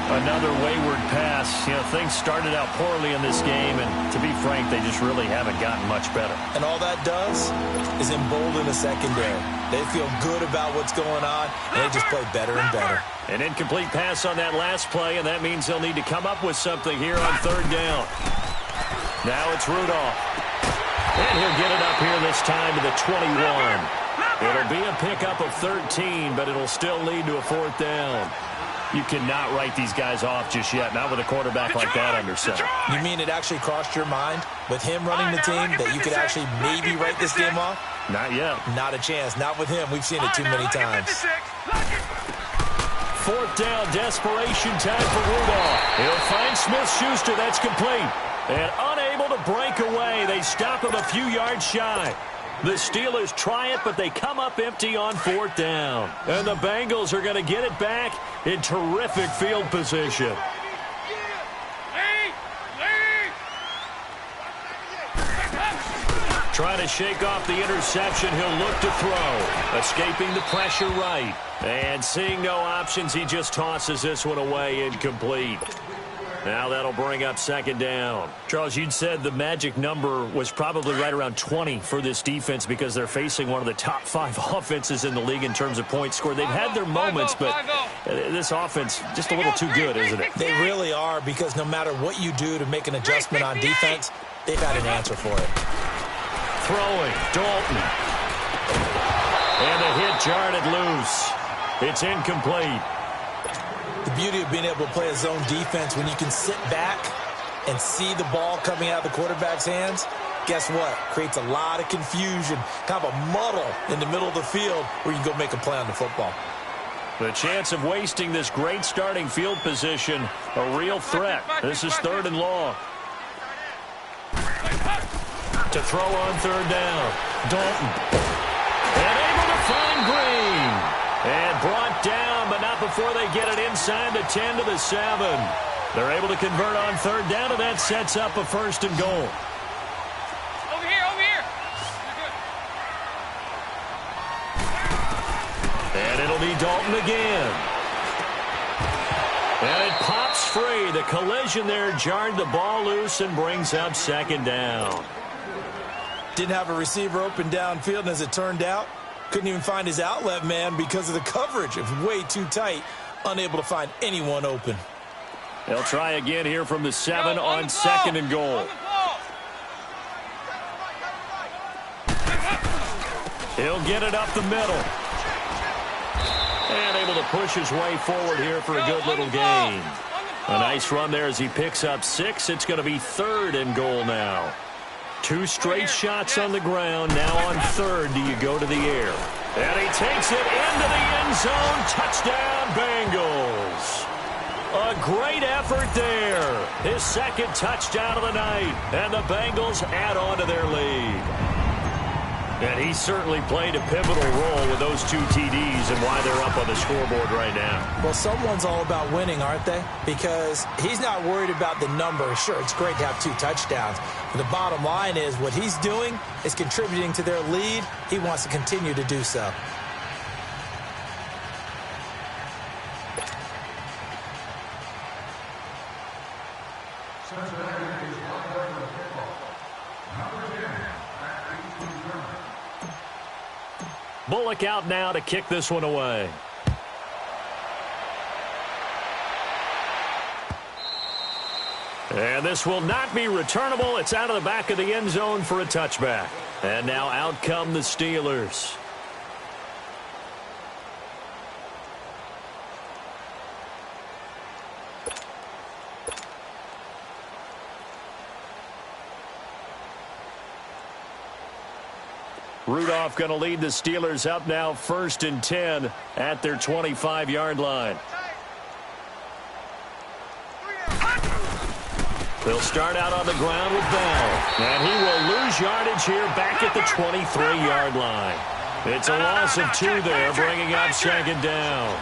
Another wayward pass. You know, things started out poorly in this game, and to be frank, they just really haven't gotten much better. And all that does is embolden the secondary. They feel good about what's going on, and they just play better and better. An incomplete pass on that last play, and that means they'll need to come up with something here on third down. Now it's Rudolph. And he'll get it up here this time to the 21. It'll be a pickup of 13, but it'll still lead to a fourth down. You cannot write these guys off just yet, not with a quarterback like that under center. You mean it actually crossed your mind with him running the team that you could actually maybe write this game off? Not yet. Not a chance. Not with him. We've seen it too many times. Fourth down, desperation time for Rudolph. He'll find Smith-Schuster. That's complete. And unable to break away. They stop him a few yards shy. The Steelers try it, but they come up empty on fourth down. And the Bengals are going to get it back in terrific field position. Trying to shake off the interception, he'll look to throw. Escaping the pressure right. And seeing no options, he just tosses this one away incomplete. Now that'll bring up second down. Charles, you'd said the magic number was probably right around 20 for this defense because they're facing one of the top 5 offenses in the league in terms of points scored. They've had their moments, but this offense just a little too good, isn't it? They really are, because no matter what you do to make an adjustment on defense, they've got an answer for it. Throwing, Dalton. And the hit jarred it loose. It's incomplete. The beauty of being able to play a zone defense when you can sit back and see the ball coming out of the quarterback's hands, guess what? Creates a lot of confusion, kind of a muddle in the middle of the field where you can go make a play on the football. The chance of wasting this great starting field position, a real threat. This is third and long. To throw on third down, Dalton. And able to find Green. And brought down, but not before they get it inside the 10 to the 7. They're able to convert on third down, and that sets up a first and goal. Over here, over here. And it'll be Dalton again. And it pops free. The collision there jarred the ball loose and brings up second down. Didn't have a receiver open downfield, and as it turned out, couldn't even find his outlet man because of the coverage. It was way too tight, unable to find anyone open. They'll try again here from the 7 on second and goal. He'll get it up the middle. And able to push his way forward here for a good little gain. A nice run there as he picks up 6. It's going to be third and goal now. 2 straight shots on the ground. Now on third, do you go to the air? And he takes it into the end zone. Touchdown, Bengals. A great effort there. His second touchdown of the night. And the Bengals add on to their lead. And he certainly played a pivotal role with those 2 TDs and why they're up on the scoreboard right now. Well, someone's all about winning, aren't they? Because he's not worried about the number. Sure, it's great to have 2 touchdowns. But the bottom line is what he's doing is contributing to their lead. He wants to continue to do so. Bullock out now to kick this one away. And this will not be returnable. It's out of the back of the end zone for a touchback. And now out come the Steelers. Rudolph going to lead the Steelers up now 1st and 10 at their 25-yard line. They'll start out on the ground with Bell. And he will lose yardage here back at the 23-yard line. It's a loss of 2 there, bringing up second down.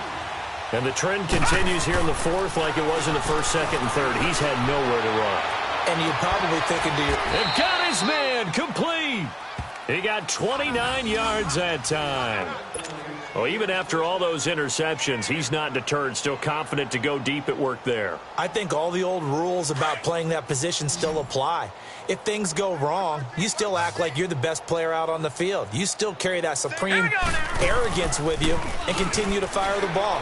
And the trend continues here in the 4th like it was in the 1st, 2nd, and 3rd. He's had nowhere to run. And you're probably thinking to yourself, they've got his man complete. He got 29 yards that time. Well, even after all those interceptions, he's not deterred, still confident to go deep at work there. I think all the old rules about playing that position still apply. If things go wrong, you still act like you're the best player out on the field. You still carry that supreme arrogance with you and continue to fire the ball.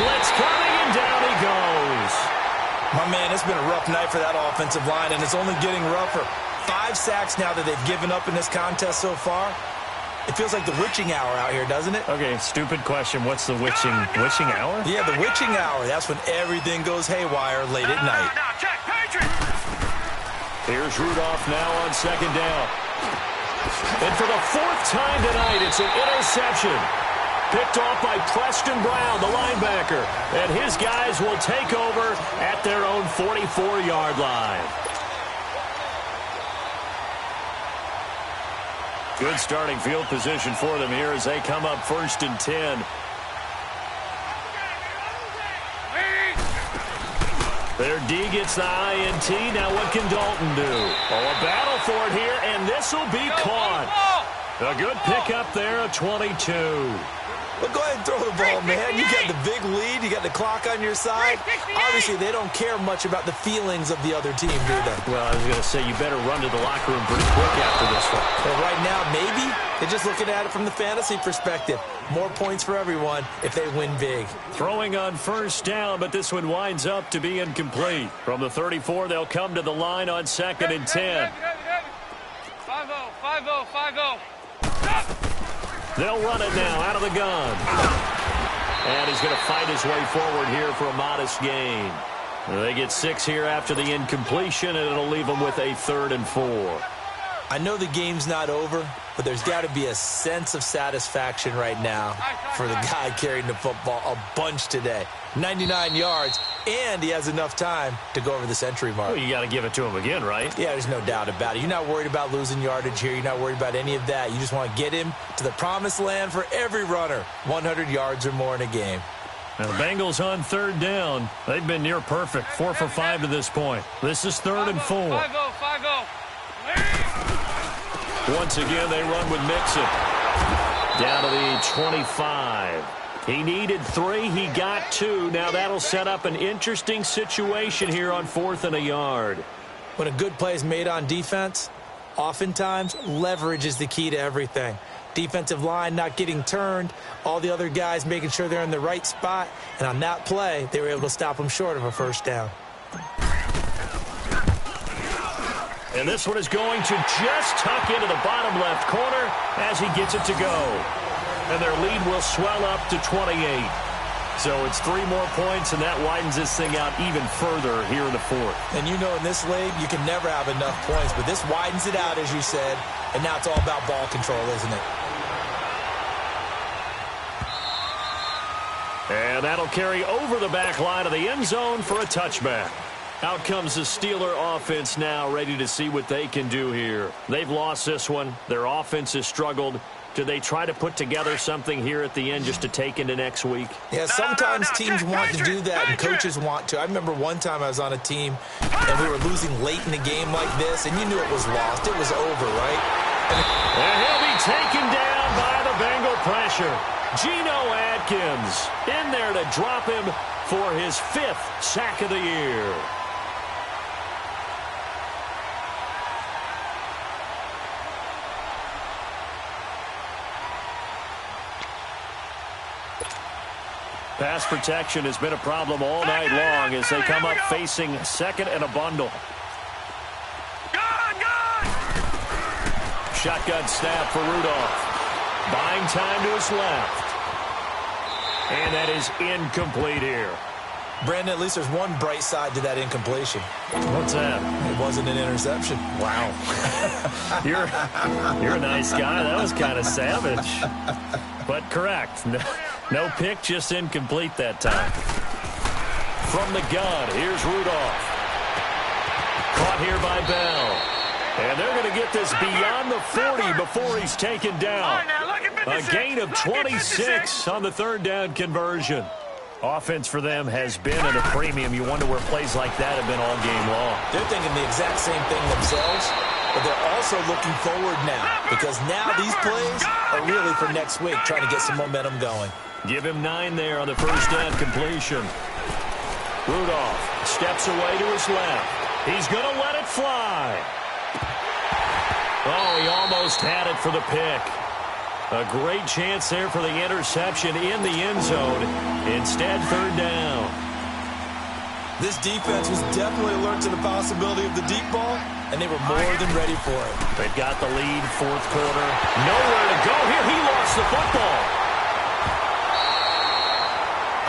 Blitz coming, and down he goes. My man, it's been a rough night for that offensive line, and it's only getting rougher. 5 sacks now that they've given up in this contest so far. It feels like the witching hour out here, doesn't it? Okay, stupid question. What's the witching hour? Yeah, the witching hour. That's when everything goes haywire late at night. Now, check, Patriots. Here's Rudolph now on second down. And for the 4th time tonight, it's an interception. Picked off by Preston Brown, the linebacker. And his guys will take over at their own 44-yard line. Good starting field position for them here as they come up 1st and 10. Their D gets the INT. Now what can Dalton do? Oh, a battle for it here, and this will be caught. A good pickup there, a 22. Well, go ahead and throw the ball, man. You got the big lead. You got the clock on your side. Obviously, they don't care much about the feelings of the other team, do they? Well, I was going to say, you better run to the locker room pretty quick after this one. Well, right now, maybe they're just looking at it from the fantasy perspective. More points for everyone if they win big. Throwing on 1st down, but this one winds up to be incomplete. From the 34, they'll come to the line on 2nd and 10. 5-0, 5-0, 5-0. They'll run it now out of the gun. And he's going to fight his way forward here for a modest gain. They get 6 here after the incompletion, and it'll leave them with a 3rd and 4. I know the game's not over, but there's got to be a sense of satisfaction right now for the guy carrying the football a bunch today. 99 yards, and he has enough time to go over the century mark. Well, you got to give it to him again, right? Yeah, there's no doubt about it. You're not worried about losing yardage here. You're not worried about any of that. You just want to get him to the promised land for every runner, 100 yards or more in a game. Now, the Bengals on 3rd down. They've been near perfect, 4 for 5 to this point. This is 3rd and 4. 5-0, 5-0. Once again, they run with Mixon. Down to the 25. He needed 3. He got 2. Now that'll set up an interesting situation here on 4th and a yard. When a good play is made on defense, oftentimes leverage is the key to everything. Defensive line not getting turned, all the other guys making sure they're in the right spot, and on that play, they were able to stop them short of a 1st down. And this one is going to just tuck into the bottom left corner as he gets it to go. And their lead will swell up to 28. So it's 3 more points, and that widens this thing out even further here in the 4th. And you know in this league, you can never have enough points, but this widens it out, as you said, and now it's all about ball control, isn't it? And that'll carry over the back line of the end zone for a touchback. Out comes the Steeler offense now, ready to see what they can do here. They've lost this one. Their offense has struggled. Do they try to put together something here at the end just to take into next week? Yeah, sometimes teams want to do that and coaches want to. I remember one time I was on a team and we were losing late in the game like this, and you knew it was lost. It was over, right? And he'll be taken down by the Bengal pressure. Geno Atkins in there to drop him for his 5th sack of the year. Pass protection has been a problem all night long as they come up facing 2nd and a bundle. Shotgun snap for Rudolph. Buying time to his left. And that is incomplete here. Brandon, at least there's one bright side to that incompletion. What's that? It wasn't an interception. Wow. You're a nice guy. That was kind of savage. But correct. No pick, just incomplete that time. From the gun, here's Rudolph. Caught here by Bell. And they're going to get this beyond the 40 before he's taken down. A gain of 26 on the 3rd down conversion. Offense for them has been at a premium. You wonder where plays like that have been all game long. They're thinking the exact same thing themselves. but they're also looking forward now because now these plays are really for next week, trying to get some momentum going. Give him 9 there on the first down completion. Rudolph steps away to his left. He's going to let it fly. Oh, he almost had it for the pick. A great chance there for the interception in the end zone. Instead, third down. This defense was definitely alert to the possibility of the deep ball, and they were more than ready for it. They've got the lead, fourth quarter. Nowhere to go here. He lost the football.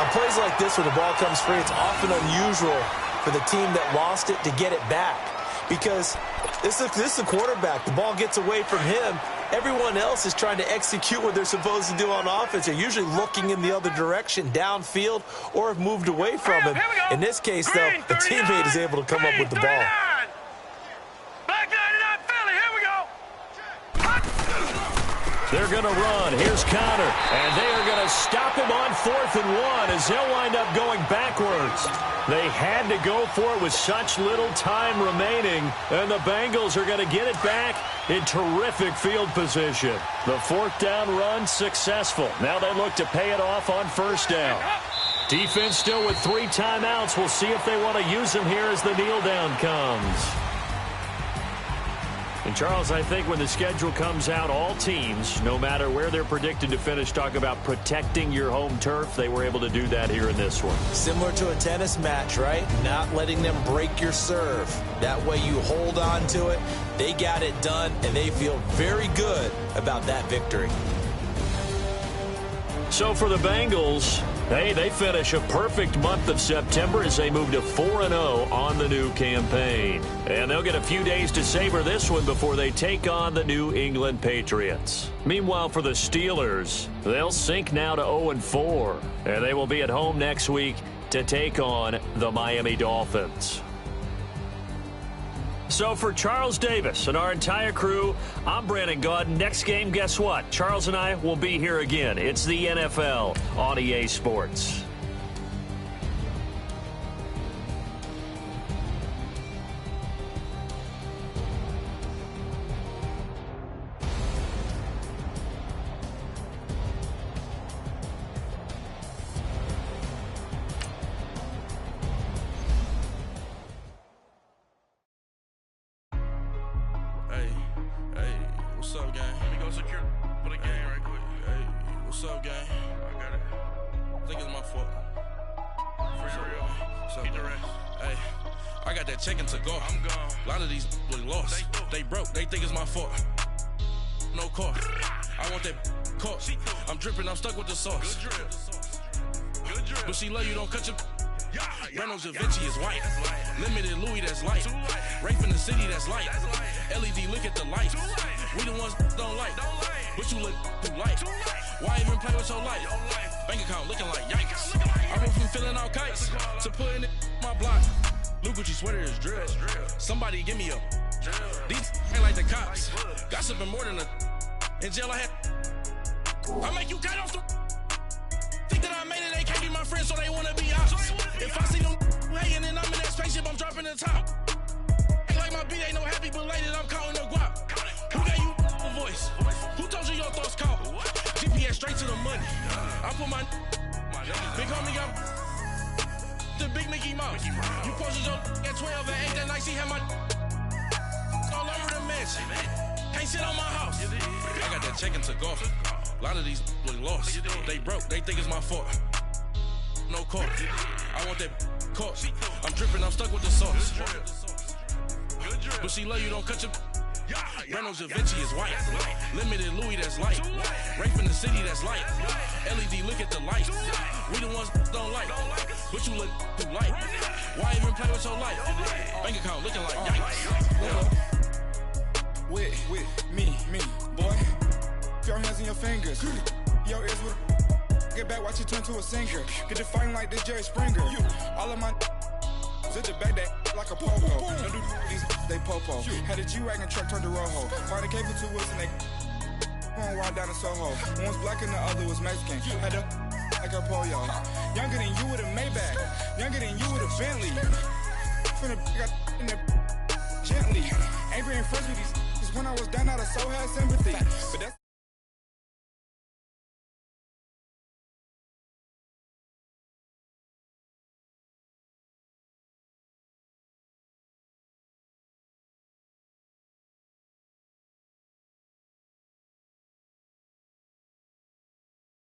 On plays like this where the ball comes free, it's often unusual for the team that lost it to get it back. Because this is the quarterback. The ball gets away from him. Everyone else is trying to execute what they're supposed to do on offense. They're usually looking in the other direction, downfield, or have moved away from him. In this case, though, the teammate is able to come up with the ball. Black 99 Philly, here we go. They're going to run. Here's Connor. And they are going to stop him on 4th and 1 as they'll wind up going backwards. They had to go for it with such little time remaining, and the Bengals are going to get it back in terrific field position. The 4th down run successful. Now they look to pay it off on first down. Defense still with 3 timeouts. We'll see if they want to use them here as the kneel down comes. And, Charles, I think when the schedule comes out, all teams, no matter where they're predicted to finish, talk about protecting your home turf. They were able to do that here in this one. Similar to a tennis match, right? Not letting them break your serve. That way you hold on to it. They got it done, and they feel very good about that victory. So for the Bengals, hey, they finish a perfect month of September as they move to 4-0 on the new campaign. And they'll get a few days to savor this one before they take on the New England Patriots. Meanwhile, for the Steelers, they'll sink now to 0-4. And they will be at home next week to take on the Miami Dolphins. So for Charles Davis and our entire crew, I'm Brandon Gaudin. Next game, guess what? Charles and I will be here again. It's the NFL on EA Sports. What's up, gang? Let me go secure for the game right quick. Hey, what's up, gang? I got it. I think it's my fault. For real. Keep the rest. Hey, I got that check-in to go. I'm gone. A lot of these look lost. They broke. They think it's my fault. No cost. I want that cost. I'm dripping. I'm stuck with the sauce. Good drip. Good drip. But she love you. Don't cut your... Reynolds Da Vinci is white. Limited Louis, that's light. Rape in the city, that's light. LED, look at the lights. We the ones don't like. But you look too light. Why even play with your life? Bank account looking like yikes. I went from filling out kites to putting it in my block. Blue Gucci sweater is drill. Somebody give me a. These ain't like the cops. Gossiping more than a. In jail I had. I make you cut off the. Think that I made it, they can't be my friends, so they wanna be ops. If I see them hanging and I'm in that spaceship, I'm dropping the top. Ain't like my beat ain't no happy belated, I'm counting the guap. Who gave you a voice? Who told you your thoughts count? GPS straight to the money. I put my big homie got the big Mickey Mouse. You posted your at 12 and 8 that night, she had my all over the mansion. Can't sit on my house. I got that check-in to golf. A lot of these look lost. They broke. They think it's my fault. No cost. I want that cost. I'm dripping. I'm stuck with the sauce. But she love you. Don't cut your... Reynolds Da Vinci is white. Limited Louis, that's light. Rape in the city, that's light. LED, look at the lights. We the ones don't like. But you look too light. Why even play with your life? Bank account looking like yikes. With me, boy. Your hands in your fingers. Your ears with get back, watch you turn to a singer. Get you fighting like this Jerry Springer. All of my at the back that like a popo. Don't do these they popo. Had a G-Wagon truck turned to Rojo. Find a cable 2 wheels and they going wild down in Soho. One was black and the other was Mexican. Had a like a pollo. Younger than you with a Maybach. Younger than you with a Bentley. Finna got in that gently. Ain't being friends with these, cause when I was down, I so had sympathy. But that's